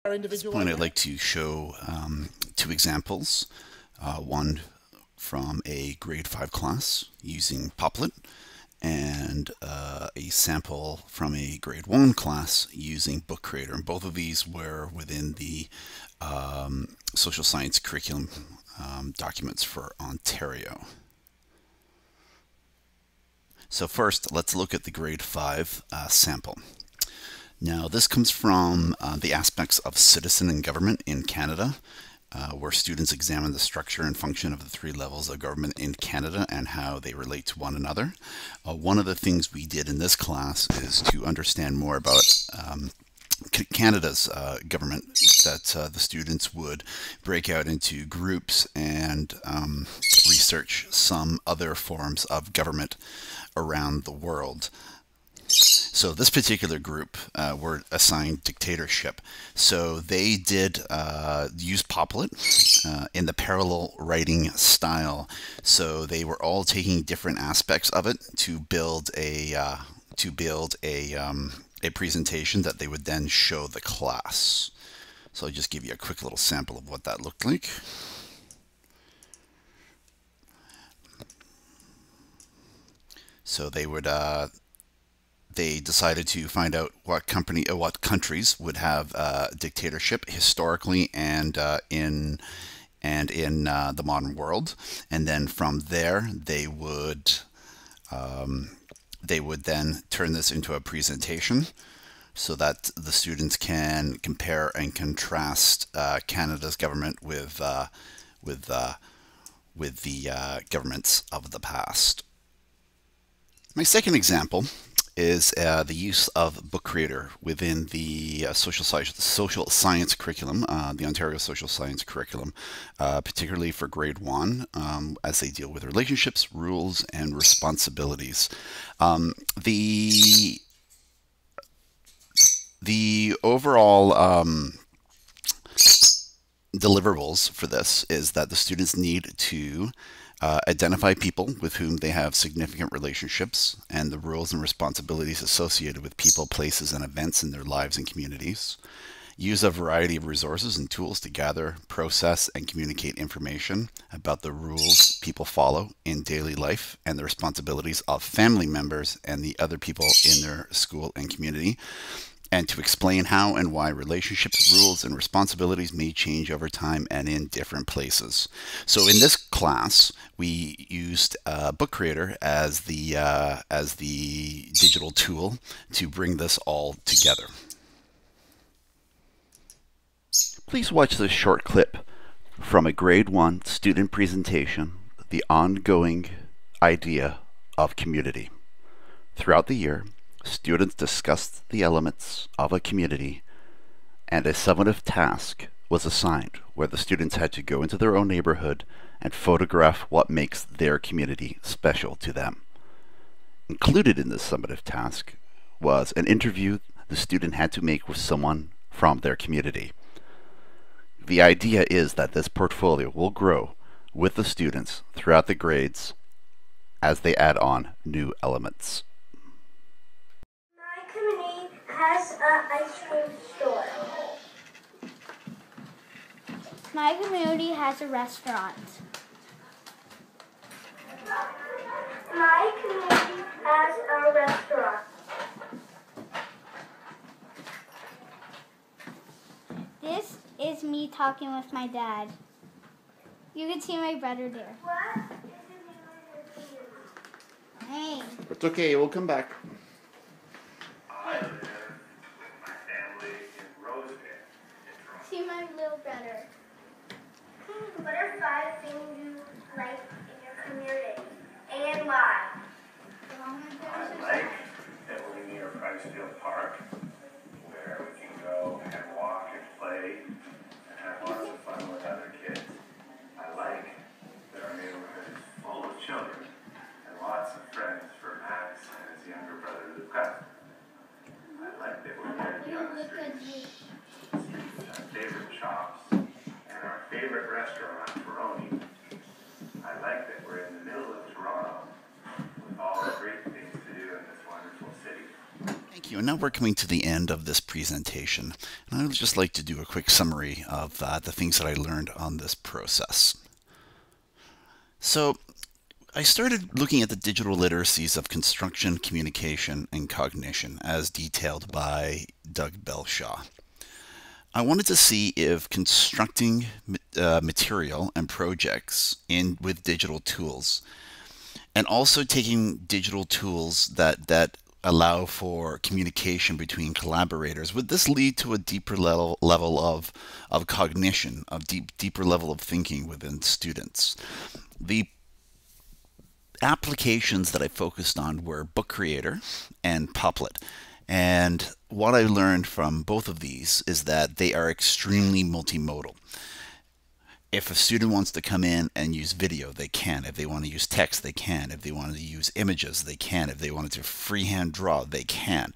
At this point, I'd like to show two examples, one from a grade 5 class using Poplet, and a sample from a grade 1 class using Book Creator. And both of these were within the social science curriculum documents for Ontario. So first, let's look at the grade 5 sample. Now, this comes from the aspects of citizen and government in Canada, where students examine the structure and function of the three levels of government in Canada and how they relate to one another. One of the things we did in this class is to understand more about Canada's government, that the students would break out into groups and research some other forms of government around the world. So this particular group were assigned dictatorship. So they did use Poplet in the parallel writing style. So they were all taking different aspects of it to build a presentation that they would then show the class. So I'll just give you a quick little sample of what that looked like. So they would they decided to find out what countries would have dictatorship historically and in the modern world, and then from there they would then turn this into a presentation so that the students can compare and contrast Canada's government with the governments of the past. My second example is the use of Book Creator within the social science curriculum, the Ontario social science curriculum, particularly for grade 1, as they deal with relationships, rules, and responsibilities. The overall deliverables for this is that the students need to identify people with whom they have significant relationships and the rules and responsibilities associated with people, places, and events in their lives and communities. Use a variety of resources and tools to gather, process, and communicate information about the rules people follow in daily life and the responsibilities of family members and the other people in their school and community, and to explain how and why relationships, rules, and responsibilities may change over time and in different places. So in this class, we used Book Creator as the digital tool to bring this all together. Please watch this short clip from a grade 1 student presentation, The Ongoing Idea of Community. Throughout the year, students discussed the elements of a community, and a summative task was assigned where the students had to go into their own neighborhood and photograph what makes their community special to them. Included in this summative task was an interview the student had to make with someone from their community. The idea is that this portfolio will grow with the students throughout the grades as they add on new elements. Has an ice cream store. My community has a restaurant. My community has a restaurant. This is me talking with my dad. You can see my brother there. What? Hey. It's okay, we'll come back. See my little brother. What are 5 things you like in your community and why? I like that we're near Pricefield Park, where we can go and walk and play and have lots of fun with other kids. I like that our neighborhood is full of children and lots of friends for Max and his younger brother Luca. I like that we're near the Young Street. Favorite shops, and our favorite restaurant, Peroni. I like that we're in the middle of Toronto with all the great things to do in this wonderful city. Thank you. Thank you. And now we're coming to the end of this presentation. And I would just like to do a quick summary of the things that I learned on this process. So I started looking at the digital literacies of construction, communication, and cognition as detailed by Doug Belshaw. I wanted to see if constructing material and projects with digital tools, and also taking digital tools that allow for communication between collaborators, would this lead to a deeper level of cognition, of deeper level of thinking within students? The applications that I focused on were Book Creator and Popplet. And what I learned from both of these is that they are extremely multimodal. If a student wants to come in and use video, they can. If they want to use text, they can. If they want to use images, they can. If they wanted to freehand draw, they can.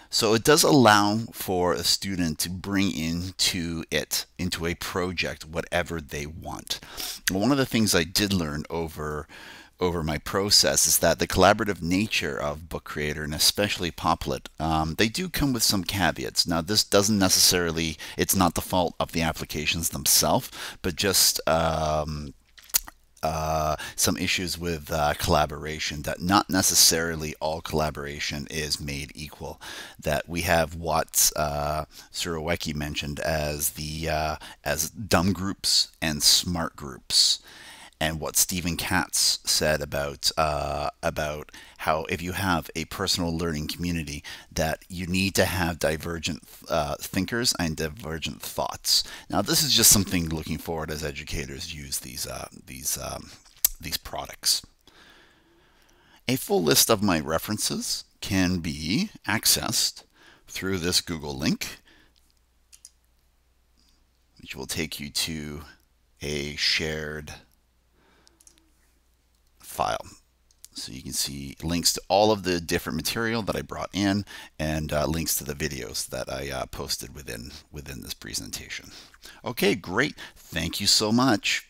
So it does allow for a student to bring into a project, whatever they want. One of the things I did learn over my process is that the collaborative nature of Book Creator, and especially Popplet, they do come with some caveats. Now, this doesn't necessarily, it's not the fault of the applications themselves, but just some issues with collaboration, that not necessarily all collaboration is made equal. That we have what Surowiecki mentioned as dumb groups and smart groups, and what Stephen Katz said about how if you have a personal learning community, that you need to have divergent thinkers and divergent thoughts. Now, this is just something looking forward as educators use these products. A full list of my references can be accessed through this Google link, which will take you to a shared file. So you can see links to all of the different material that I brought in, and links to the videos that I posted within this presentation. Okay, great. Thank you so much.